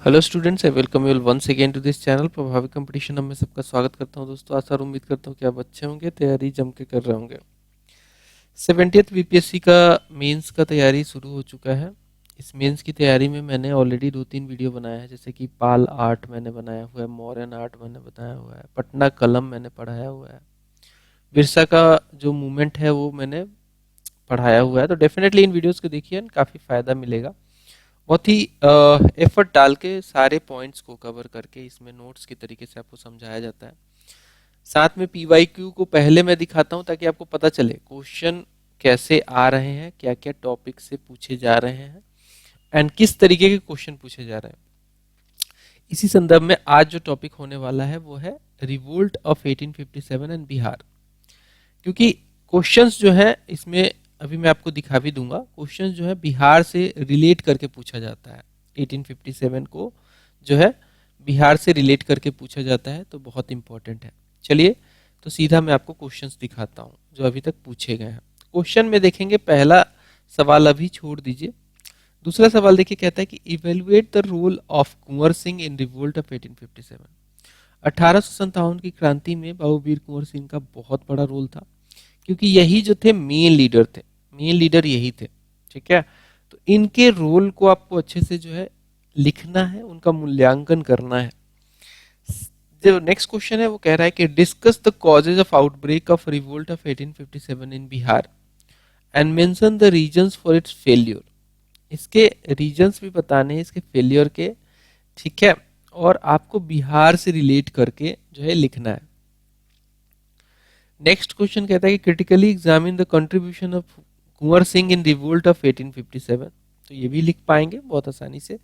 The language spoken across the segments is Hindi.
Hello students, I welcome you once again to this channel Prabhavi competition. में सबका स्वागत करता हूं दोस्तों। आशा और उम्मीद करता हूं कि आप अच्छे होंगे, तैयारी जम के कर रहे होंगे। 70th बीपीएससी का मेंस का तैयारी शुरू हो चुका है। इस मेंस की तैयारी में मैंने ऑलरेडी 2-3 वीडियो बनाया है, जैसे कि पाल आर्ट मैंने बनाया हुआ है, मॉडर्न आर्ट मैंने बताया हुआ है, पटना कलम मैंने पढ़ाया हुआ है, बिरसा का जो मूवमेंट है वो मैंने पढ़ाया हुआ है। तो डेफिनेटली इन वीडियोस को देखिए, काफ़ी फ़ायदा मिलेगा। बहुत ही एफर्ट डाल के सारे पॉइंट्स को कवर करके इसमें नोट्स की तरीके से आपको समझाया जाता है। साथ में पीवाईक्यू को पहले मैं दिखाता हूं ताकि आपको पता चले क्वेश्चन कैसे आ रहे हैं, क्या क्या टॉपिक से पूछे जा रहे हैं एंड किस तरीके के क्वेश्चन पूछे जा रहे हैं। इसी संदर्भ में आज जो टॉपिक होने वाला है वो है रिवोल्ट ऑफ 1857 एंड बिहार। क्योंकि क्वेश्चंस जो है इसमें अभी मैं आपको दिखा भी दूंगा, क्वेश्चंस जो है बिहार से रिलेट करके पूछा जाता है। 1857 को जो है बिहार से रिलेट करके पूछा जाता है, तो बहुत इंपॉर्टेंट है। चलिए तो सीधा मैं आपको क्वेश्चंस दिखाता हूं जो अभी तक पूछे गए हैं। क्वेश्चन में देखेंगे, पहला सवाल अभी छोड़ दीजिए। दूसरा सवाल देखिए, कहता है कि evaluate the role of Kunwar Singh in revolt of 1857। 1857 की क्रांति में बाबू वीर कुंवर सिंह का बहुत बड़ा रोल था, क्योंकि यही जो थे मेन लीडर थे, मेन लीडर यही थे। ठीक है, तो इनके रोल को आपको अच्छे से जो है लिखना है, उनका मूल्यांकन करना है। जो नेक्स्ट क्वेश्चन है वो कह रहा है कि discuss the causes of outbreak of revolt of 1857 in Bihar and mention the reasons for its failure. इसके रीजंस भी बताने हैं, इसके फेल्यूर के। ठीक है, और आपको बिहार से रिलेट करके जो है लिखना है। नेक्स्ट क्वेश्चन कहता है कि critically examine the contribution of Kunwar Singh in revolt of 1857। तो ये भी लिख पाएंगे बहुत आसानी से।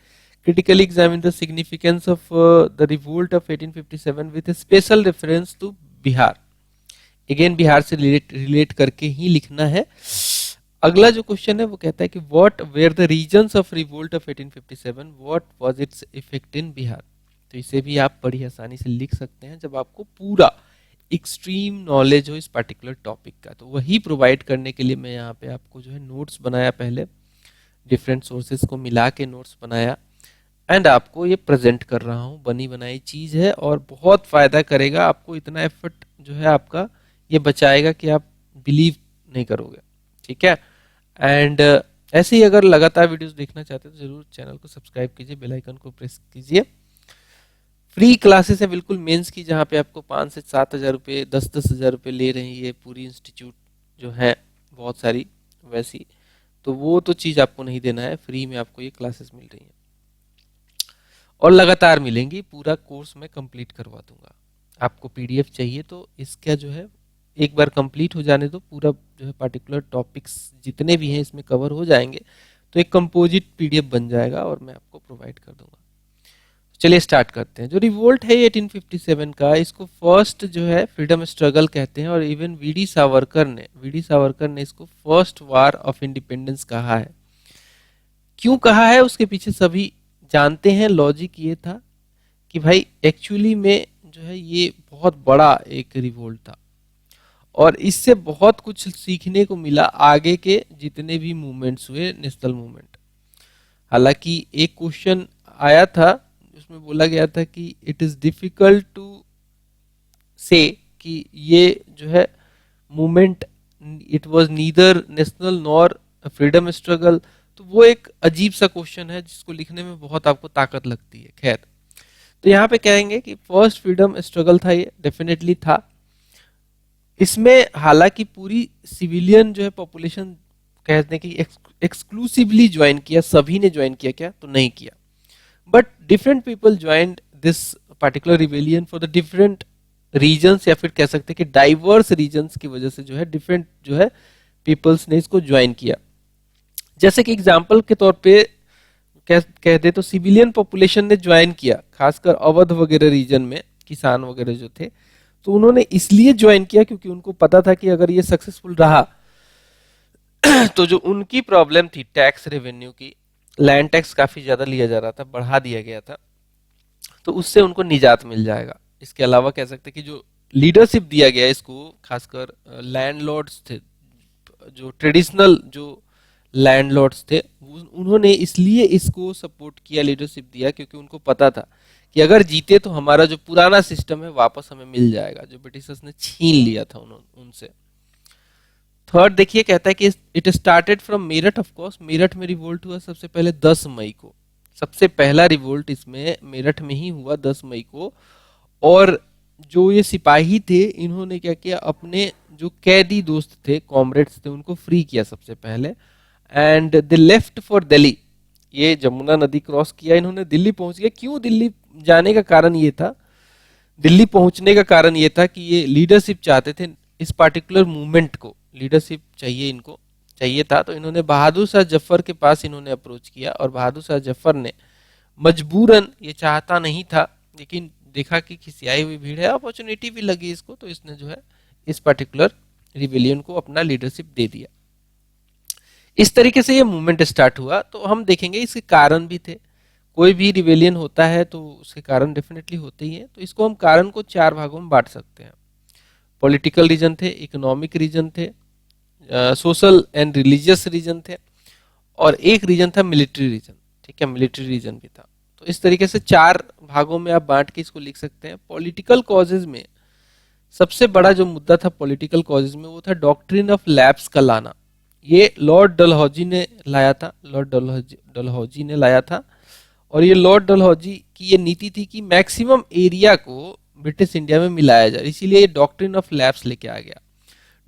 Critically examine the significance of the revolt of 1857 with special reference to Bihar. Again Bihar से रिलेट करके ही लिखना है। अगला जो क्वेश्चन है वो कहता है कि what were the reasons of revolt of 1857, what was its effect in Bihar. तो इसे भी आप बड़ी आसानी से लिख सकते हैं जब आपको पूरा एक्सट्रीम नॉलेज हो इस पर्टिकुलर टॉपिक का। तो वही प्रोवाइड करने के लिए मैं यहाँ पे आपको जो है नोट्स बनाया, पहले डिफरेंट सोर्सेज को मिला के नोट्स बनाया एंड आपको ये प्रेजेंट कर रहा हूँ। बनी बनाई चीज है और बहुत फायदा करेगा आपको। इतना एफर्ट जो है आपका ये बचाएगा कि आप बिलीव नहीं करोगे। ठीक है, एंड ऐसे ही अगर लगातार वीडियोस देखना चाहते हैं तो जरूर चैनल को सब्सक्राइब कीजिए, बेल आइकन को प्रेस कीजिए। फ्री क्लासेस है बिल्कुल मेंस की, जहाँ पे आपको 5 से 7 हज़ार रुपये, 10-10 हज़ार रुपये ले रही है पूरी इंस्टीट्यूट जो है, बहुत सारी वैसी। तो वो तो चीज़ आपको नहीं देना है, फ्री में आपको ये क्लासेस मिल रही हैं और लगातार मिलेंगी। पूरा कोर्स मैं कंप्लीट करवा दूंगा। आपको पीडीएफ चाहिए तो इसका जो है एक बार कंप्लीट हो जाने दो, पूरा जो है पर्टिकुलर टॉपिक्स जितने भी हैं इसमें कवर हो जाएंगे, तो एक कंपोजिट पीडीएफ बन जाएगा और मैं आपको प्रोवाइड कर दूंगा। चलिए स्टार्ट करते हैं। जो रिवोल्ट है 1857 का, इसको फर्स्ट जो है फ्रीडम स्ट्रगल कहते हैं और इवन वीडी सावरकर ने इसको फर्स्ट वार ऑफ इंडिपेंडेंस कहा है। क्यों कहा है उसके पीछे सभी जानते हैं। लॉजिक ये था कि भाई एक्चुअली में जो है ये बहुत बड़ा एक रिवोल्ट था और इससे बहुत कुछ सीखने को मिला आगे के जितने भी मूवमेंट्स हुए, नेशनल मूवमेंट। हालांकि एक क्वेश्चन आया था उसमें बोला गया था कि इट इज डिफिकल्ट टू से कि ये जो है movement, it was neither national nor freedom struggle. तो वो एक अजीब सा क्वेश्चन है जिसको लिखने में बहुत आपको ताकत लगती है। खैर, तो यहाँ पे कहेंगे कि फर्स्ट फ्रीडम स्ट्रगल था, ये डेफिनेटली था। इसमें हालांकि पूरी सिविलियन जो है पॉपुलेशन कहते हैं कि एक्सक्लूसिवली ज्वाइन किया, सभी ने ज्वाइन किया क्या, तो नहीं किया। But different people joined this particular rebellion for the different reasons, या फिर कह सकते हैं कि डाइवर्स रीजन्स की वजह से जो है डिफरेंट जो है पीपल्स ने इसको ज्वाइन किया। जैसे कि एग्जाम्पल के तौर पे कह दे तो सिविलियन पॉपुलेशन ने ज्वाइन किया, खासकर अवध वगैरह रीजन में किसान वगैरह जो थे, तो उन्होंने इसलिए ज्वाइन किया क्योंकि उनको पता था कि अगर ये सक्सेसफुल रहा तो जो उनकी प्रॉब्लम थी टैक्स रेवेन्यू की, लैंड टैक्स काफी ज्यादा लिया जा रहा था, बढ़ा दिया गया था, तो उससे उनको निजात मिल जाएगा। इसके अलावा कह सकते हैं कि जो लीडरशिप दिया गया इसको, खासकर लैंडलॉर्ड्स थे, जो ट्रेडिशनल जो लैंडलॉर्ड्स थे, उन्होंने इसलिए इसको सपोर्ट किया, लीडरशिप दिया, क्योंकि उनको पता था कि अगर जीते तो हमारा जो पुराना सिस्टम है वापस हमें मिल जाएगा, जो ब्रिटिशर्स ने छीन लिया था उनसे। थर्ड देखिए, कहता है कि it started from Meerut. Of course Meerut में रिवोल्ट हुआ सबसे पहले 10 मई को, सबसे पहला रिवोल्ट इसमें मेरठ में ही हुआ 10 मई को। और जो ये सिपाही थे इन्होंने क्या किया, अपने जो कैदी दोस्त थे, कॉमरेड्स थे, उनको फ्री किया सबसे पहले। And they left for Delhi, ये जमुना नदी क्रॉस किया इन्होंने, दिल्ली पहुंच गए। क्यों दिल्ली जाने का कारण ये था, दिल्ली पहुंचने का कारण ये था कि ये लीडरशिप चाहते थे, इस पार्टिकुलर मूवमेंट को लीडरशिप चाहिए, इनको चाहिए था। तो इन्होंने बहादुर शाह जफर के पास इन्होंने अप्रोच किया, और बहादुर शाह जफर ने मजबूरन, ये चाहता नहीं था, लेकिन देखा कि खिसियाई हुई भीड़ है, अपॉर्चुनिटी भी लगी इसको, तो इसने जो है इस पर्टिकुलर रिवेलियन को अपना लीडरशिप दे दिया। इस तरीके से ये मूवमेंट स्टार्ट हुआ। तो हम देखेंगे इसके कारण भी थे, कोई भी रिवेलियन होता है तो उसके कारण डेफिनेटली होते ही हैं। तो इसको हम कारण को 4 भागों में बांट सकते हैं। पॉलिटिकल रीजन थे, इकोनॉमिक रीजन थे, सोशल एंड रिलीजियस रीजन थे, और एक रीजन था मिलिट्री रीजन। ठीक है, मिलिट्री रीजन भी था। तो इस तरीके से 4 भागों में आप बांट के इसको लिख सकते हैं। पॉलिटिकल कॉजेज में सबसे बड़ा जो मुद्दा था पॉलिटिकल कॉजेज में, वो था डॉक्ट्रिन ऑफ लैप्स का लाना। ये लॉर्ड डलहौजी ने लाया था, लॉर्ड डलहौजी ने लाया था। और ये लॉर्ड डलहौजी की ये नीति थी कि मैक्सिमम एरिया को ब्रिटिश इंडिया में मिलाया जाए, इसीलिए ये डॉक्ट्रिन ऑफ लैप्स लेके आ गया।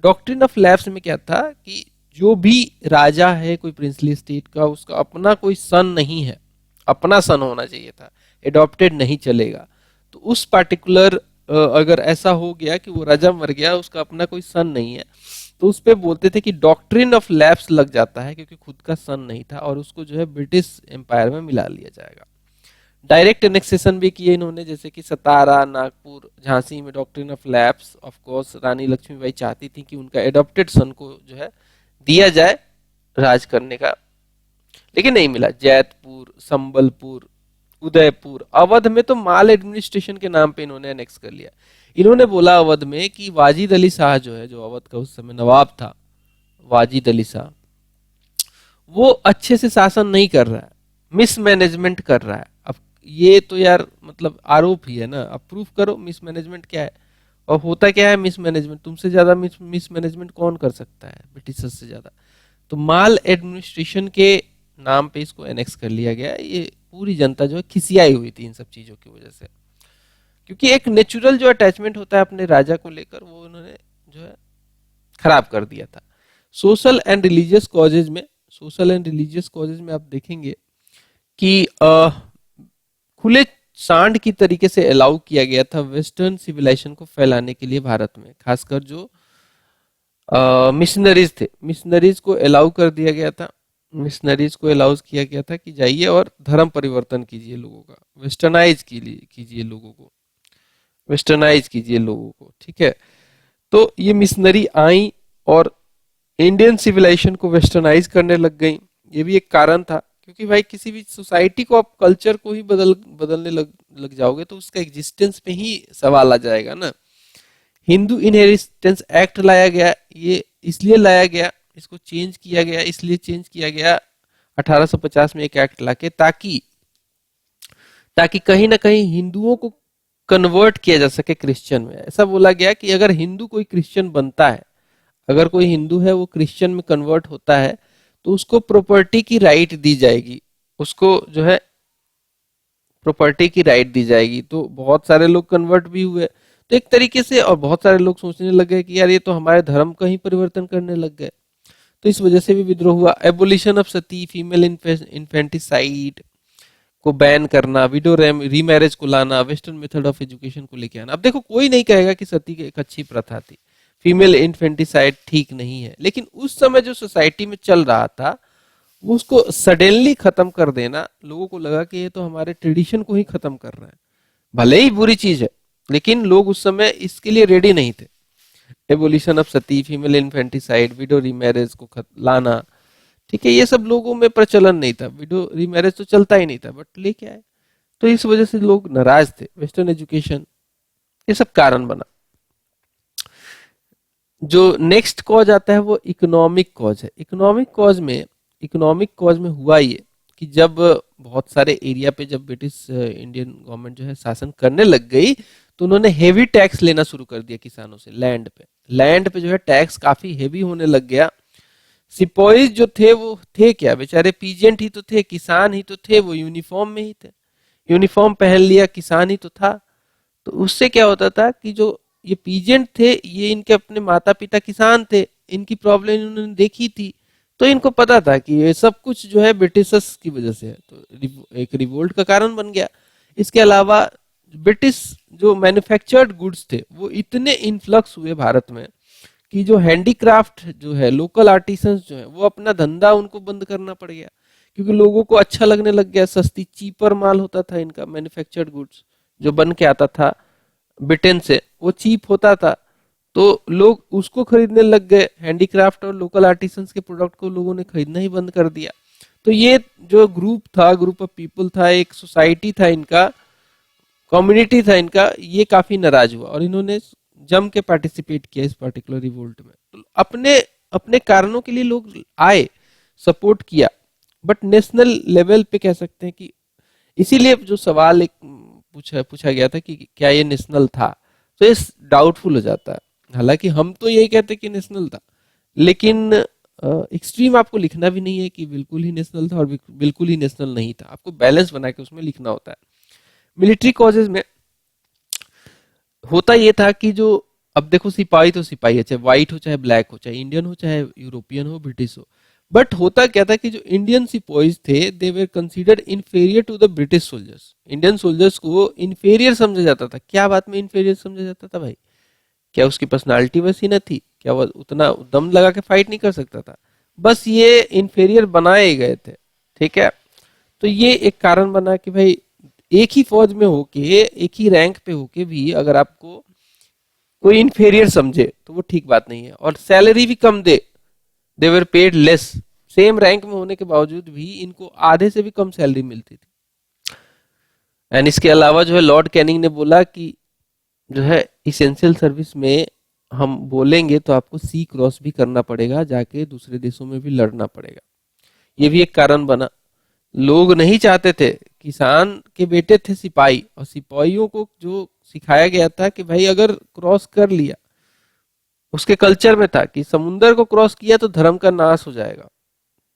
डॉक्ट्रिन ऑफ लैप्स में क्या था कि जो भी राजा है कोई प्रिंसली स्टेट का, उसका अपना कोई सन नहीं है, अपना सन होना चाहिए था, एडॉप्टेड नहीं चलेगा। तो उस पार्टिकुलर अगर ऐसा हो गया कि वो राजा मर गया, उसका अपना कोई सन नहीं है, तो उस पे बोलते थे कि डॉक्ट्रिन ऑफ लैप्स लग जाता है, क्योंकि खुद का सन नहीं था, और उसको जो है ब्रिटिश एम्पायर में मिला लिया जाएगा। डायरेक्ट एनेक्सेशन भी किए इन्होंने, जैसे कि सतारा, नागपुर, झांसी में doctrine of lapse. Of course Rani Lakshmibai चाहती थी कि उनका एडॉप्टेड सन को जो है दिया जाए राज करने का, लेकिन नहीं मिला। जैतपुर, संबलपुर, उदयपुर, अवध में तो माल एडमिनिस्ट्रेशन के नाम पे इन्होंने एनेक्स कर लिया। इन्होंने बोला अवध में कि वाजिद अली शाह जो है, जो अवध का उस समय नवाब था, वाजिद अली शाह, वो अच्छे से शासन नहीं कर रहा है, मिसमैनेजमेंट कर रहा है। अब ये तो यार मतलब आरोप ही है ना, अब प्रूफ करो मिसमैनेजमेंट क्या है। और होता क्या है मिसमैनेजमेंट, तुमसे ज्यादा मिसमैनेजमेंट कौन कर सकता है ब्रिटिशर्स से ज्यादा। तो माल एडमिनिस्ट्रेशन के नाम पे इसको एनेक्स कर लिया गया। ये पूरी जनता जो है खिसियाई हुई थी इन सब चीजों की वजह से, क्योंकि एक नेचुरल जो अटैचमेंट होता है अपने राजा को लेकर, वो उन्होंने जो है खराब कर दिया था। सोशल एंड रिलीजियस कॉजेज में, सोशल एंड रिलीजियस कॉजेज में आप देखेंगे कि खुले सांड की तरीके से अलाउ किया गया था वेस्टर्न सिविलाइजेशन को फैलाने के लिए भारत में, खासकर जो मिशनरीज थे, मिशनरीज को अलाउ कर दिया गया था। मिशनरीज को अलाउ किया गया था कि जाइए और धर्म परिवर्तन कीजिए लोगों का, वेस्टर्नाइज कीजिए लोगों को, वेस्टर्नाइज कीजिए लोगों को। ठीक है, तो ये मिशनरी आई और इंडियन सिविलाइजेशन को वेस्टर्नाइज करने लग गई। ये भी एक कारण था, क्योंकि भाई किसी भी सोसाइटी को आप कल्चर को ही बदलने लग जाओगे तो उसका एग्जिस्टेंस पे ही सवाल आ जाएगा ना। हिंदू इनहेरिटेंस एक्ट लाया गया, ये इसलिए लाया गया, इसको चेंज किया गया, इसलिए चेंज किया गया 1850 में एक एक्ट लाके, ताकि ताकि कहीं ना कहीं हिंदुओं को कन्वर्ट किया जा सके क्रिश्चियन में। ऐसा बोला गया कि अगर हिंदू कोई क्रिश्चियन बनता है, अगर कोई हिंदू है वो क्रिश्चियन में कन्वर्ट होता है, तो उसको प्रॉपर्टी की राइट दी जाएगी, उसको जो है प्रॉपर्टी की राइट दी जाएगी। तो बहुत सारे लोग कन्वर्ट भी हुए, तो एक तरीके से, और बहुत सारे लोग सोचने लगे कि यार ये तो हमारे धर्म का ही परिवर्तन करने लग गए, तो इस वजह से भी विद्रोह हुआ। Abolition of Sati, female infanticide को बैन करना, विडो रीमैरिज को लाना, वेस्टर्न मेथड ऑफ एजुकेशन को लेके आना। अब देखो कोई नहीं कहेगा कि सती की एक अच्छी प्रथा थी, फीमेल इन्फेंटिसाइड ठीक नहीं है, लेकिन उस समय जो सोसाइटी में चल रहा था वो उसको सडनली खत्म कर देना, लोगों को लगा कि ये तो हमारे ट्रेडिशन को ही खत्म कर रहा है। भले ही बुरी चीज है, लेकिन लोग उस समय इसके लिए रेडी नहीं थे। Abolition of Sati, female infanticide, window remarriage को लाना, ठीक है, ये सब लोगों में प्रचलन नहीं था। विडो रीमैरिज तो चलता ही नहीं था, बट लेके आए, तो इस वजह से लोग नाराज थे। वेस्टर्न एजुकेशन, ये सब कारण बना। जो नेक्स्ट कॉज आता है वो इकोनॉमिक कॉज है। इकोनॉमिक कॉज में इकोनॉमिक कॉज में हुआ ये कि जब बहुत सारे एरिया पे जब ब्रिटिश इंडियन गवर्नमेंट जो है शासन करने लग गई, तो उन्होंने हेवी टैक्स लेना शुरू कर दिया किसानों से। लैंड पे जो है टैक्स काफी हेवी होने लग गया। सिपॉइज जो थे वो थे क्या, बेचारे पीजेंट ही तो थे, किसान ही तो थे, वो यूनिफॉर्म में ही थे, यूनिफॉर्म पहन लिया, किसान ही तो था। तो उससे क्या होता था कि जो ये पीजेंट थे, ये इनके अपने माता पिता किसान थे, इनकी प्रॉब्लम इन्होंने देखी थी, तो इनको पता था कि ये सब कुछ जो है ब्रिटिशर्स की वजह से है, तो एक रिवोल्ट का कारण बन गया। इसके अलावा ब्रिटिश जो मैन्युफैक्चर्ड गुड्स थे वो इतने इन्फ्लक्स हुए भारत में कि जो हैंडीक्राफ्ट जो है, लोकल आर्टिसंस जो है, वो अपना धंधा उनको बंद करना पड़ गया, क्योंकि लोगों को अच्छा लगने लग गया, सस्ती चीपर माल होता था इनका, मैन्युफैक्चर्ड गुड्स जो बन के आता था ब्रिटेन से, वो चीप होता था, तो लोग उसको खरीदने लग गए। हैंडीक्राफ्ट और लोकल आर्टिसंस के प्रोडक्ट को लोगों ने खरीदना ही बंद कर दिया। तो ये जो ग्रुप था, ग्रुप ऑफ पीपल था, एक सोसाइटी था इनका, कम्युनिटी था इनका, ये काफी नाराज हुआ और इन्होंने जम के पार्टिसिपेट किया इस पर्टिकुलर रिवोल्ट में। तो अपने अपने कारणों के लिए लोग आए, सपोर्ट किया, बट नेशनल लेवल पे कह सकते हैं कि, इसीलिए जो सवाल एक पूछा गया था कि क्या ये नेशनल था, तो ये डाउटफुल हो जाता है। हालांकि हम तो यही कहते कि नेशनल था, लेकिन एक्सट्रीम आपको लिखना भी नहीं है कि बिल्कुल ही नेशनल था और बिल्कुल ही नेशनल नहीं था, आपको बैलेंस बना के उसमें लिखना होता है। मिलिट्री कॉजेज में होता ये था कि जो, अब देखो सिपाही तो सिपाही है, चाहे व्हाइट हो चाहे ब्लैक हो, चाहे इंडियन हो चाहे यूरोपियन हो, ब्रिटिश हो, बट होता क्या था कि जो इंडियन सिपाहीज थे they were considered inferior to the British soldiers. Indian soldiers को इन्फेरियर समझा जाता था। क्या बात में इन्फेरियर समझा जाता था भाई? क्या उसकी पर्सनालिटी वैसी न थी? क्या वो उतना दम लगा के फाइट नहीं कर सकता था? बस ये इन्फेरियर बनाए गए थे, ठीक है। तो ये एक कारण बना कि भाई एक ही फौज में होके, एक ही रैंक पे होके भी अगर आपको कोई इन्फेरियर समझे तो वो ठीक बात नहीं है, और सैलरी भी कम they, they were paid less, same rank में होने के बावजूद भी इनको आधे से भी कम सैलरी मिलती थी। एंड इसके अलावा जो है लॉर्ड कैनिंग ने बोला कि जो है इसेंशियल सर्विस में हम बोलेंगे तो आपको सी क्रॉस भी करना पड़ेगा, जाके दूसरे देशों में भी लड़ना पड़ेगा। ये भी एक कारण बना। लोग नहीं चाहते थे, किसान के बेटे थे सिपाही, और सिपाहियों को जो सिखाया गया था कि भाई अगर क्रॉस कर लिया, उसके कल्चर में था कि समुंदर को क्रॉस किया तो धर्म का नाश हो जाएगा,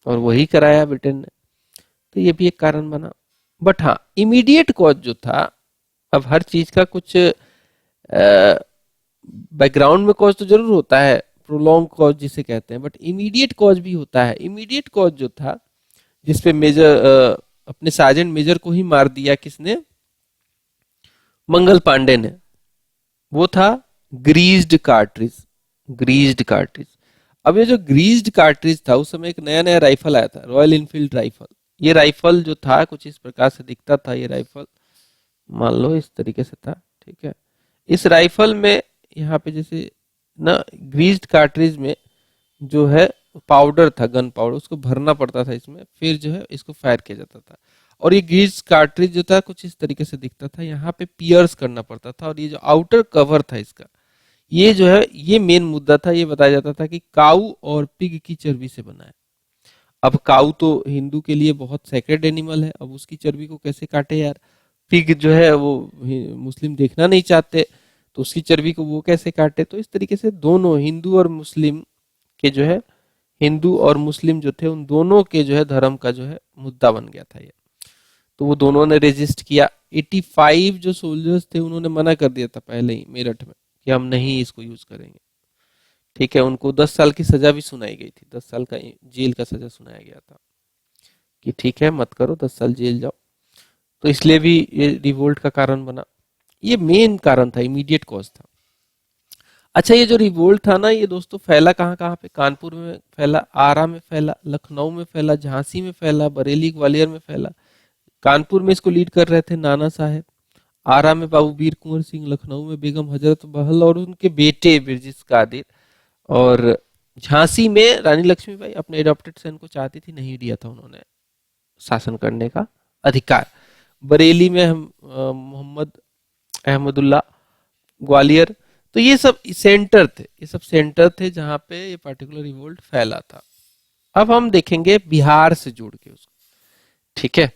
और वही कराया ब्रिटेन ने। तो ये भी एक कारण बना। बट हाँ, इमीडिएट कॉज जो था, अब हर चीज का कुछ बैकग्राउंड में कॉज तो जरूर होता है, प्रोलॉन्ग कॉज जिसे कहते हैं, बट इमीडिएट कॉज भी होता है। इमीडिएट कॉज जो था, जिसपे मेजर अपने सार्जेंट मेजर को ही मार दिया किसने, मंगल पांडे ने, वो था ग्रीज्ड कार्ट्रिज। ग्रीज्ड कार्ट्रिज। अब ये जो ग्रीज्ड कार्ट्रिज था, उस समय एक नया नया राइफल आया था, रॉयल इनफील्ड राइफल। ये राइफल जो था कुछ इस प्रकार से दिखता था। ये राइफल मान लो इस तरीके से था, ठीक है। इस राइफल में यहाँ पे जैसे ना ग्रीज्ड कार्ट्रिज में जो है पाउडर था, गन पाउडर, उसको भरना पड़ता था इसमें, फिर जो है इसको फायर किया जाता था। और ये ग्रीज कार्ट्रिज जो था कुछ इस तरीके से दिखता था, यहाँ पे पियर्स करना पड़ता था, और ये जो आउटर कवर था इसका, ये जो है ये मेन मुद्दा था। ये बताया जाता था कि काऊ और पिग की चर्बी से बना है। अब काऊ तो हिंदू के लिए बहुत सेक्रेड एनिमल है, अब उसकी चर्बी को कैसे काटे यार? पिग जो है वो मुस्लिम देखना नहीं चाहते, तो उसकी चर्बी को वो कैसे काटे? तो इस तरीके से दोनों हिंदू और मुस्लिम के जो है, हिंदू और मुस्लिम जो थे उन दोनों के जो है धर्म का जो है मुद्दा बन गया था ये। तो वो दोनों ने रेजिस्ट किया। 85 जो सोल्जर्स थे उन्होंने मना कर दिया था पहले ही मेरठ में कि हम नहीं इसको यूज करेंगे, ठीक है। उनको 10 साल की सजा भी सुनाई गई थी, 10 साल का जेल का सजा सुनाया गया था कि ठीक है मत करो, 10 साल जेल जाओ। तो इसलिए भी ये रिवोल्ट का कारण बना। ये मेन कारण था, इमीडिएट कॉज था। अच्छा, ये जो रिवोल्ट था ना, ये दोस्तों फैला कहाँ कहाँ पे? कानपुर में फैला, आरा में फैला, लखनऊ में फैला, झांसी में फैला, बरेली ग्वालियर में फैला। कानपुर में इसको लीड कर रहे थे नाना साहेब, आरा में बाबू वीर कुंवर सिंह, लखनऊ में बेगम हजरत महल और उनके बेटे बिरजिस कादिर, और झांसी में रानी लक्ष्मीबाई अपने एडॉप्टेड सन को चाहती थी, नहीं दिया था उन्होंने शासन करने का अधिकार। बरेली में हम मोहम्मद अहमदुल्ला, ग्वालियर। तो ये सब सेंटर थे, ये सब सेंटर थे जहां पे ये पार्टिकुलर रिवोल्ट फैला था। अब हम देखेंगे बिहार से जोड़ के उसको, ठीक है।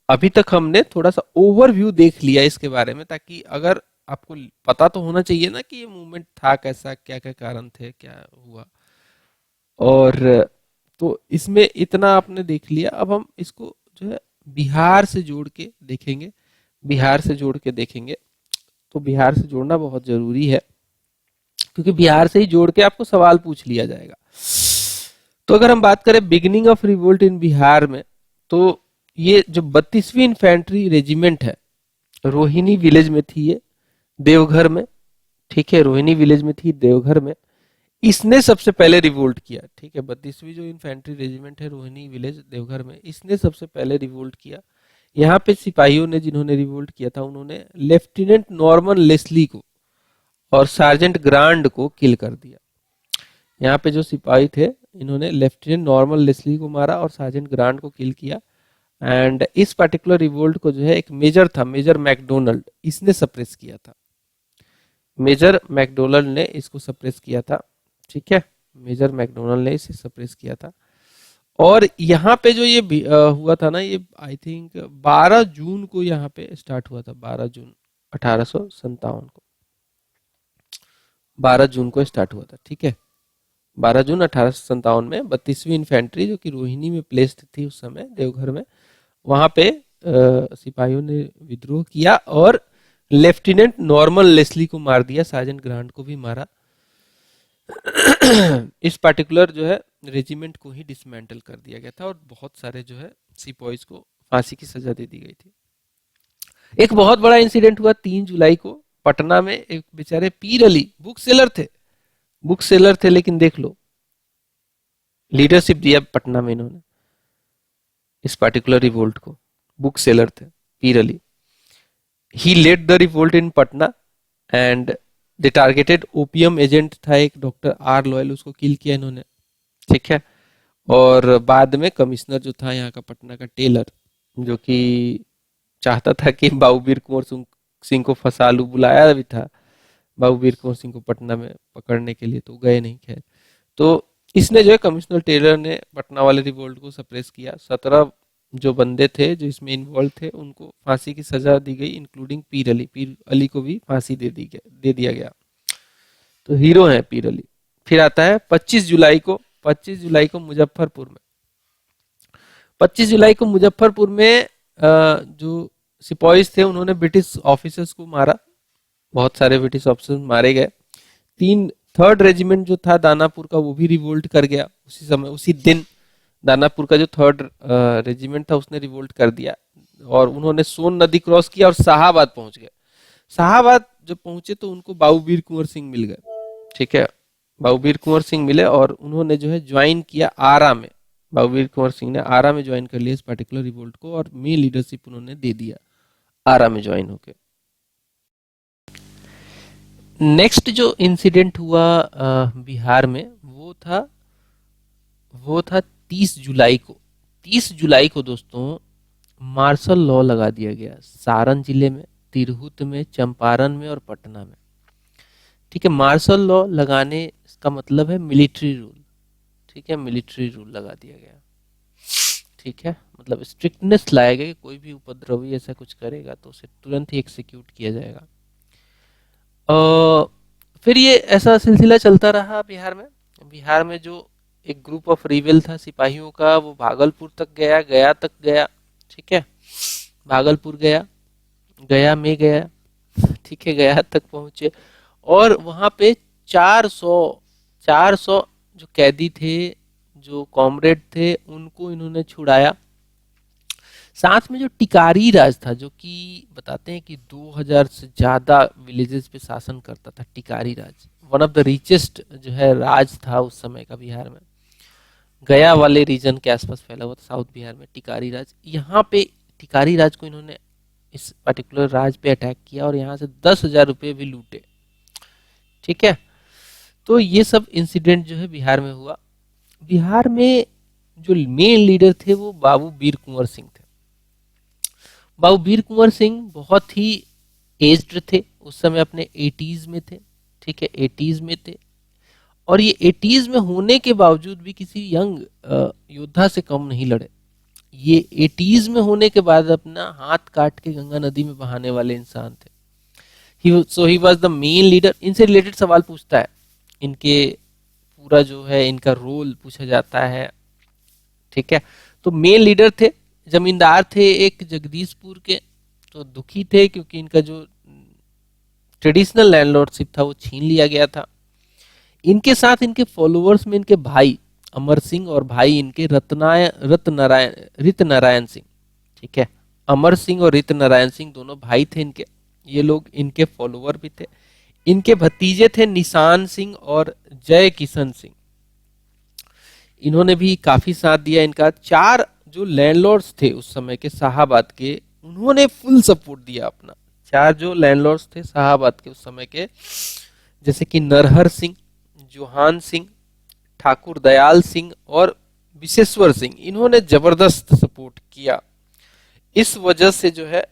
अभी तक हमने थोड़ा सा ओवरव्यू देख लिया इसके बारे में, ताकि अगर आपको पता तो होना चाहिए ना कि ये मूवमेंट था कैसा, क्या क्या कारण थे, क्या हुआ। और तो इसमें इतना आपने देख लिया, अब हम इसको जो है बिहार से जोड़ के देखेंगे। बिहार से जोड़ के देखेंगे, तो बिहार से जोड़ना बहुत जरूरी है, क्योंकि बिहार से ही जोड़ के आपको सवाल पूछ लिया जाएगा। तो अगर हम बात करें beginning of revolt in Bihar में, तो ये जो 32वीं इन्फेंट्री रेजिमेंट है, रोहिणी विलेज में थी ये, देवघर में, ठीक है, रोहिणी विलेज में थी देवघर में। इसने सबसे पहले रिवोल्ट किया, ठीक है। 32वीं जो इन्फेंट्री रेजिमेंट है रोहिणी विलेज देवघर में, इसने सबसे पहले रिवोल्ट किया। यहाँ पे सिपाहियों ने जिन्होंने रिवोल्ट किया था, उन्होंने लेफ्टिनेंट नॉर्मन लेस्ली को और सार्जेंट ग्रांड को किल कर दिया। यहाँ पे जो सिपाही थे, इन्होंने लेफ्टिनेंट नॉर्मन लेस्ली को मारा और सार्जेंट ग्रांड को किल किया। एंड इस पर्टिकुलर रिवोल्ट को जो है एक मेजर था, मेजर मैकडोनल्ड, इसने सप्रेस किया था। मेजर मैकडोनल्ड ने इसको सप्रेस किया था, ठीक है। मेजर मैकडोनल्ड ने इसे सप्रेस किया था। और यहाँ पे जो ये हुआ था ना, ये आई थिंक 12 जून को यहाँ पे स्टार्ट हुआ था, 12 जून 1857 को, 12 जून को स्टार्ट हुआ था, ठीक है। 12 जून 1857 में 32वीं इन्फेंट्री जो कि रोहिणी में प्लेस्ड थी उस समय देवघर में, वहां पे सिपाहियों ने विद्रोह किया और लेफ्टिनेंट नॉर्मन लेस्ली को मार दिया, सार्जेंट ग्रांट को भी मारा। इस पर्टिकुलर जो है रेजिमेंट को ही डिसमेंटल कर दिया गया था और बहुत सारे जो है सिपाहीज को फांसी की सजा दे दी गई थी। एक बहुत बड़ा इंसिडेंट हुआ 3 जुलाई को पटना में। एक बेचारे पीर अली बुक सेलर थे, बुक सेलर थे, लेकिन देख लो लीडरशिप दिया पटना में इन्होंने इस पर्टिकुलर रिवोल्ट को। बुक सेलर थे Pir Ali, he led the revolt in Patna and the targeted opium agent था एक डॉक्टर आर लॉयल, उसको किल किया इन्होंने, ठीक है। और बाद में कमिश्नर जो था यहाँ का पटना का टेलर, जो कि चाहता था कि बाबूवीर कुंवर सिंह को फंसालू, बुलाया भी था बाबूवीर कुंवर सिंह को पटना में पकड़ने के लिए, तो गए नहीं, खैर। तो इसने जो है कमिश्नर टेलर ने पटना वाले रिवोल्ट को सप्रेस किया। 17 जो बंदे थे जो इसमें इन्वॉल्व थे, उनको फांसी की सजा दी गई, इंक्लूडिंग पीर अली को भी फांसी दे दिया गया। तो हीरो है पीर अली। फिर आता है 25 जुलाई को, 25 जुलाई को मुजफ्फरपुर में, 25 जुलाई को मुजफ्फरपुर में जो सिपाहीज थे उन्होंने ब्रिटिश ऑफिसर्स को मारा, बहुत सारे ब्रिटिश ऑफिसर्स मारे गए। थर्ड रेजिमेंट जो था दानापुर का, वो भी रिवोल्ट कर गया उसी समय, उसी दिन। दानापुर का जो थर्ड रेजिमेंट था उसने रिवोल्ट कर दिया और उन्होंने सोन नदी क्रॉस किया और शाहाबाद पहुंच गए। शाहाबाद जब पहुंचे तो उनको बाबूवीर कुंवर सिंह मिल गए, ठीक है। बाबूवीर कुंवर सिंह मिले और उन्होंने जो है ज्वाइन किया आरा में। बाबूवीर कुंवर सिंह ने आरा में ज्वाइन कर लिया इस पर्टिकुलर रिवोल्ट को और मेन लीडरशिप उन्होंने दे दिया आरा में ज्वाइन होके। नेक्स्ट जो इंसिडेंट हुआ बिहार में, वो था 30 जुलाई को। 30 जुलाई को दोस्तों मार्शल लॉ लगा दिया गया सारण जिले में, तिरहुत में, चंपारण में और पटना में, ठीक है। मार्शल लॉ लगाने का मतलब है मिलिट्री रूल, ठीक है, मिलिट्री रूल लगा दिया गया, ठीक है। मतलब स्ट्रिक्टनेस लाया गया कि कोई भी उपद्रवी ऐसा कुछ करेगा तो उसे तुरंत ही एक्सिक्यूट किया जाएगा। फिर ये ऐसा सिलसिला चलता रहा बिहार में। बिहार में जो एक ग्रुप ऑफ रिबेल था सिपाहियों का, वो भागलपुर तक गया, गया तक गया, ठीक है। भागलपुर गया, गया में गया, ठीक है, गया तक पहुंचे और वहां पे 400 जो कैदी थे, जो कॉमरेड थे, उनको इन्होंने छुड़ाया। साथ में जो टिकारी राज था, जो कि बताते हैं कि 2000 से ज्यादा विलेजेस पे शासन करता था, टिकारी राज वन ऑफ द रिचेस्ट जो है राज था उस समय का बिहार में। गया वाले रीजन के आसपास फैला हुआ था साउथ बिहार में टिकारी राज। यहाँ पे टिकारी राज को इन्होंने इस पर्टिकुलर राज पे अटैक किया और यहाँ से 10,000 रुपये भी लूटे, ठीक है। तो ये सब इंसिडेंट जो है बिहार में हुआ। बिहार में जो मेन लीडर थे वो बाबू वीर कुंवर सिंह थे। बाबू वीर कुंवर सिंह बहुत ही एज्ड थे उस समय, अपने 80s में थे, ठीक है, 80s में थे। और ये 80s में होने के बावजूद भी किसी यंग योद्धा से कम नहीं लड़े। ये 80s में होने के बाद अपना हाथ काट के गंगा नदी में बहाने वाले इंसान थे। He was the main leader. इनसे रिलेटेड सवाल पूछता है, इनके पूरा जो है इनका रोल पूछा जाता है, ठीक है। तो मेन लीडर थे, जमींदार थे एक जगदीशपुर के, तो दुखी थे क्योंकि इनका जो ट्रेडिशनल लैंडलॉर्डशिप था वो छीन लिया गया था। इनके साथ इनके फॉलोअर्स में इनके भाई अमर सिंह और भाई इनके रित नारायण सिंह, ठीक है। अमर सिंह और रित नारायण सिंह दोनों भाई थे इनके, ये लोग इनके फॉलोअर भी थे। इनके भतीजे थे निशान सिंह और जय किशन सिंह, इन्होंने भी काफी साथ दिया इनका। चार जो लैंडलॉर्ड्स थे उस समय के शाहाबाद के, उन्होंने फुल सपोर्ट दिया अपना। चार जो लैंडलॉर्ड्स थे शाहाबाद के उस समय के, जैसे कि नरहर सिंह, जोहान सिंह, ठाकुर दयाल सिंह और विशेश्वर सिंह, इन्होंने जबरदस्त सपोर्ट किया। इस वजह से जो है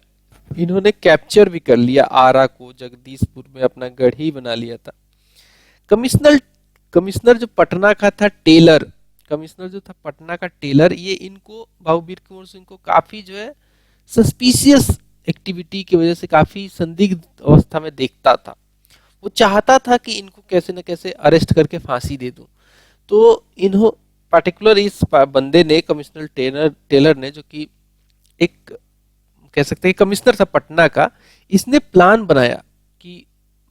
इन्होंने कैप्चर भी कर लिया आरा को, जगदीशपुर में अपना गढ़ ही बना लिया था। कमिश्नर कमिश्नर जो पटना का था टेलर, कमिश्नर जो था पटना का टेलर, ये इनको बाबूवीर कुंवर सिंह को काफी जो है सस्पिशियस एक्टिविटी की वजह से काफी संदिग्ध अवस्था में देखता था। वो चाहता था कि इनको कैसे न कैसे अरेस्ट करके फांसी दे दूं। तो इन्हों पार्टिकुलर इस बंदे ने, कमिश्नर टेलर ने, जो कि एक कह सकते हैं कमिश्नर था पटना का, इसने प्लान बनाया कि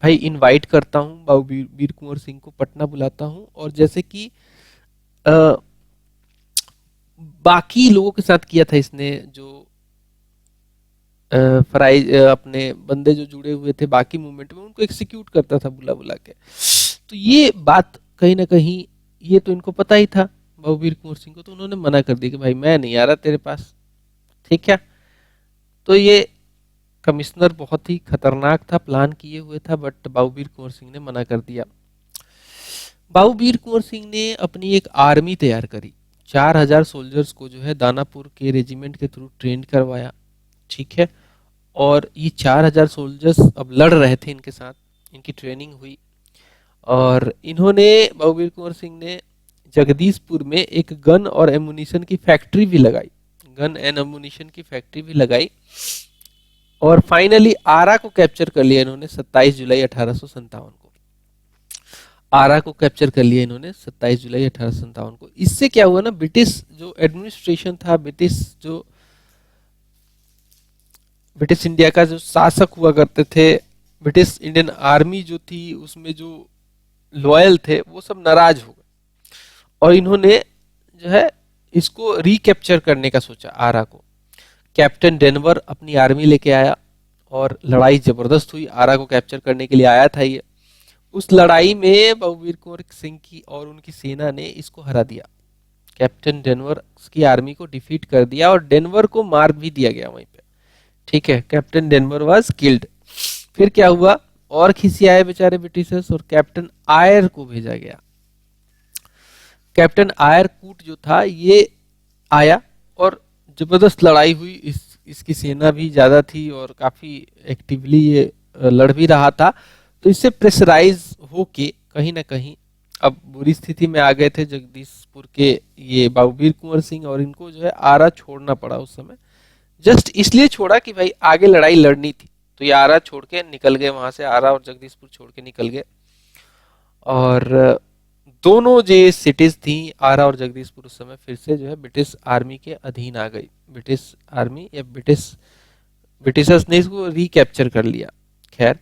भाई इनवाइट करता हूं बाबूवीर कुंवर सिंह को, पटना बुलाता हूं, और जैसे कि बाकी लोगों के साथ किया था इसने, जो अपने बंदे जो जुड़े हुए थे बाकी मूवमेंट में, उनको एक्सिक्यूट करता था बुला बुला के। तो ये बात कहीं ना कहीं, ये तो इनको पता ही था बाबूवीर कुंवर सिंह को, तो उन्होंने मना कर दिया कि भाई मैं नहीं आ रहा तेरे पास, ठीक है। तो ये कमिश्नर बहुत ही खतरनाक था, प्लान किए हुए था, बट बाबूवीर कुंवर सिंह ने मना कर दिया। बाबूवीर कुंवर सिंह ने अपनी एक आर्मी तैयार करी, 4000 सोल्जर्स को जो है दानापुर के रेजिमेंट के थ्रू ट्रेन करवाया, ठीक है। और ये 4000 सोल्जर्स अब लड़ रहे थे इनके साथ, इनकी ट्रेनिंग हुई, और इन्होंने, बाबूवीर कुंवर सिंह ने जगदीशपुर में एक गन और एमुनिशन की फैक्ट्री भी लगाई, गन एंड एमुनिशन की फैक्ट्री भी लगाई, और फाइनली आरा को कैप्चर कर लिया इन्होंने 27 जुलाई 1857 को। आरा को कैप्चर कर लिया इन्होंने 27 जुलाई 1857 को। इससे क्या हुआ ना, ब्रिटिश जो एडमिनिस्ट्रेशन था, ब्रिटिश इंडिया का जो शासक हुआ करते थे, ब्रिटिश इंडियन आर्मी जो थी उसमें जो लॉयल थे, वो सब नाराज हो गए, और इन्होंने जो है इसको रिकैप्चर करने का सोचा आरा को। कैप्टन डेनवर अपनी आर्मी लेके आया और लड़ाई जबरदस्त हुई, आरा को कैप्चर करने के लिए आया था ये। उस लड़ाई में बाबूवीर कुंवर सिंह की और उनकी सेना ने इसको हरा दिया, कैप्टन डेनवर की आर्मी को डिफीट कर दिया, और डेनवर को मार भी दिया गया वहीं पे, ठीक है। Captain Denver was killed. फिर क्या हुआ, और खिसियाए बेचारे ब्रिटिशर्स, और कैप्टन आयर को भेजा गया। कैप्टन आयर कूट जो था ये आया, और जबरदस्त लड़ाई हुई, इसकी सेना भी ज्यादा थी और काफी एक्टिवली ये लड़ भी रहा था। तो इससे प्रेशराइज होके कहीं ना कहीं अब बुरी स्थिति में आ गए थे जगदीशपुर के ये बाबूवीर कुंवर सिंह, और इनको जो है आरा छोड़ना पड़ा उस समय। जस्ट इसलिए छोड़ा कि भाई आगे लड़ाई लड़नी थी, तो ये आरा छोड़ के निकल गए वहां से, आरा और जगदीशपुर छोड़ के निकल गए। और दोनों जो सिटीज थी आरा और जगदीशपुर उस समय फिर से जो है ब्रिटिश आर्मी के अधीन आ गई। ब्रिटिश आर्मी या ब्रिटिशर्स ने इसको रिकैप्चर कर लिया। खैर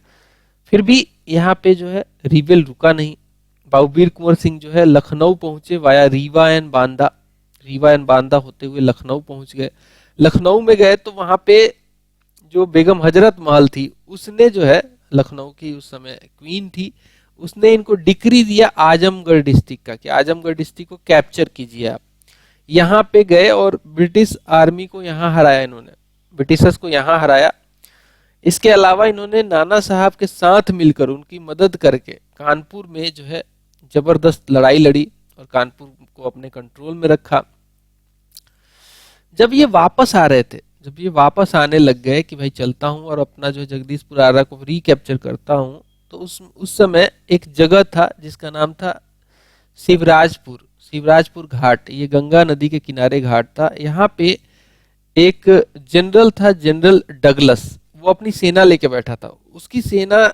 फिर भी यहाँ पे जो है रिबेल रुका नहीं। बाबूवीर कुंवर सिंह जो है लखनऊ पहुंचे वाया रीवा एंड बांदा होते हुए लखनऊ पहुंच गए। लखनऊ में गए तो वहां पे जो बेगम हजरत महल थी, उसने जो है, लखनऊ की उस समय क्वीन थी, उसने इनको डिक्री दिया आजमगढ़ डिस्ट्रिक्ट का कि आजमगढ़ डिस्ट्रिक्ट को कैप्चर कीजिए आप। यहाँ पे गए और ब्रिटिश आर्मी को यहाँ हराया इन्होंने, ब्रिटिशर्स को यहाँ हराया। इसके अलावा इन्होंने नाना साहब के साथ मिलकर उनकी मदद करके कानपुर में जो है जबरदस्त लड़ाई लड़ी और कानपुर को अपने कंट्रोल में रखा। जब ये वापस आ रहे थे, जब ये वापस आने लग गए कि भाई चलता हूं और अपना जो जगदीशपुर आरा को रिकैप्चर करता हूं, तो उस समय एक जगह था जिसका नाम था शिवराजपुर, शिवराजपुर घाट, ये गंगा नदी के किनारे घाट था। यहाँ पे एक जनरल था, जनरल डगलस, वो अपनी सेना लेके बैठा था। उसकी सेना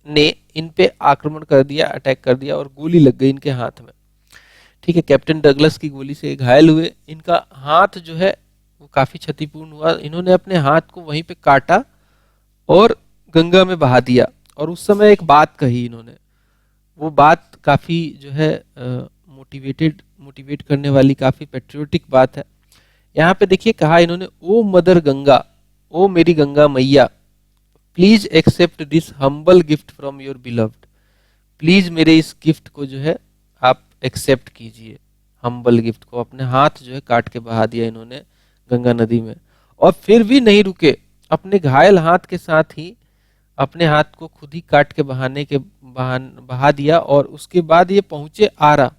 ने इन पे आक्रमण कर दिया, अटैक कर दिया और गोली लग गई इनके हाथ में। ठीक है, कैप्टन डगलस की गोली से घायल हुए। इनका हाथ जो है वो काफी क्षतिपूर्ण हुआ। इन्होंने अपने हाथ को वहीं पे काटा और गंगा में बहा दिया। और उस समय एक बात कही इन्होंने, वो बात काफी जो है मोटिवेट करने वाली, काफी पेट्रियोटिक बात है। यहाँ पे देखिए कहा इन्होंने, ओ मदर गंगा, ओ मेरी गंगा मैया, please accept this humble gift from your beloved. Please मेरे इस गिफ्ट को जो है आप एक्सेप्ट कीजिए। हम्बल गिफ्ट को, अपने हाथ जो है काट के बहा दिया इन्होंने गंगा नदी में। और फिर भी नहीं रुके, अपने घायल हाथ के साथ ही अपने हाथ को खुद ही काट के बहा दिया। और उसके बाद ये पहुंचे आरा।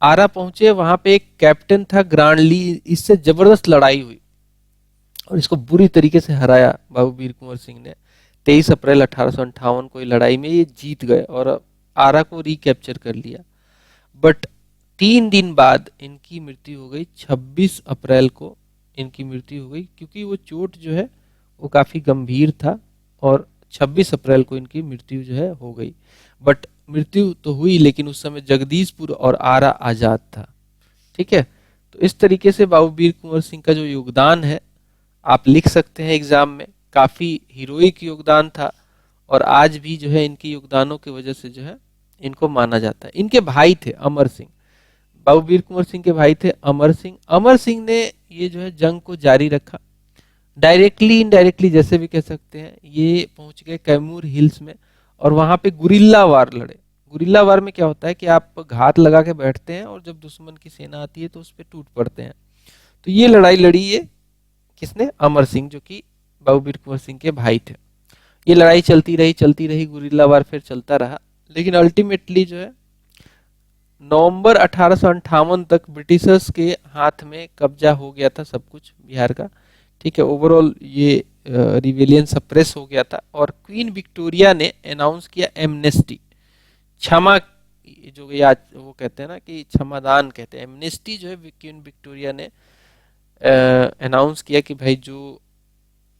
आरा पहुंचे, वहां पे एक कैप्टन था ग्रांडली, इससे जबरदस्त लड़ाई हुई और इसको बुरी तरीके से हराया बाबू वीर कुंवर सिंह ने। 23 अप्रैल 1858 को लड़ाई में ये जीत गए और आरा को रिकैप्चर कर लिया। बट 3 दिन बाद इनकी मृत्यु हो गई, 26 अप्रैल को इनकी मृत्यु हो गई, क्योंकि वो चोट जो है वो काफी गंभीर था और 26 अप्रैल को इनकी मृत्यु जो है हो गई। बट मृत्यु तो हुई, लेकिन उस समय जगदीशपुर और आरा आजाद था। ठीक है, तो इस तरीके से बाबू वीर कुंवर सिंह का जो योगदान है आप लिख सकते हैं एग्जाम में, काफी हीरोइक योगदान था। और आज भी जो है इनके योगदानों की वजह से जो है इनको माना जाता है। इनके भाई थे अमर सिंह, बाबू वीर कुंवर सिंह के भाई थे अमर सिंह। अमर सिंह ने ये जो है जंग को जारी रखा, डायरेक्टली इनडायरेक्टली जैसे भी कह सकते हैं। ये पहुंच गए कैमूर हिल्स में और वहां पे गुरिल्ला वार लड़े। गुरिल्ला वार में क्या होता है कि आप घात लगा के बैठते हैं और जब दुश्मन की सेना आती है तो उस पर टूट पड़ते हैं। तो ये लड़ाई लड़ी ये किसने, अमर सिंह, जो कि बाबू वीर कुंवर सिंह के भाई थे। ये लड़ाई चलती रही, गुरिल्ला वार फिर चलता रहा। लेकिन अल्टीमेटली जो है नवंबर 1858 तक ब्रिटिशर्स के हाथ में कब्जा हो गया था सब कुछ बिहार का। ठीक है, ओवरऑल ये रिवेलियन सप्रेस हो गया था और क्वीन विक्टोरिया ने अनाउंस किया एमनेस्टी, क्षमा, जो याद वो कहते हैं ना कि क्षमादान कहते हैं, एमनेस्टी जो है क्वीन विक्टोरिया ने अनाउंस किया कि भाई जो,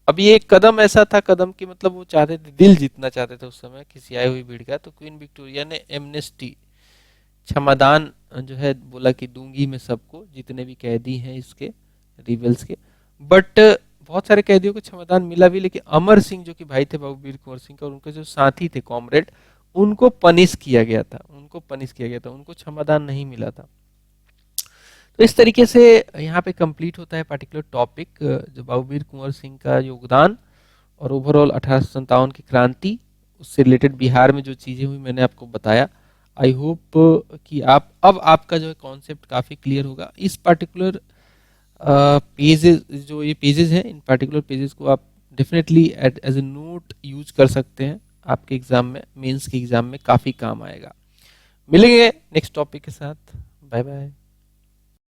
अब ये एक कदम ऐसा था, कदम की मतलब वो चाहते थे, दिल जीतना चाहते थे उस समय किसी आई हुई भीड़ का। तो क्वीन विक्टोरिया ने एमनेस्टी, क्षमादान जो है बोला कि दूंगी मैं सबको, जितने भी कैदी हैं इसके रिबेल्स के। बट बहुत सारे कैदियों को क्षमादान मिला भी, लेकिन अमर सिंह जो कि भाई थे बाबू वीर कुंवर सिंह का और उनके जो साथी थे कॉमरेड, उनको पनिश किया गया था, उनको क्षमादान नहीं मिला था। तो इस तरीके से यहाँ पे कंप्लीट होता है पर्टिकुलर टॉपिक, जो बाबू वीर कुंवर सिंह का योगदान और ओवरऑल 1857 की क्रांति, उससे रिलेटेड बिहार में जो चीजें हुई मैंने आपको बताया। आई होप कि अब आपका जो है कॉन्सेप्ट काफी क्लियर होगा। इस पर्टिकुलर पेजेस, जो ये पेजेस हैं, इन पर्टिकुलर पेजेस को आप definitely as a note use कर सकते हैं, आपके एग्जाम में, मेंस के एग्जाम में काफी काम आएगा। मिलेंगे नेक्स्ट टॉपिक के साथ, बाय बाय।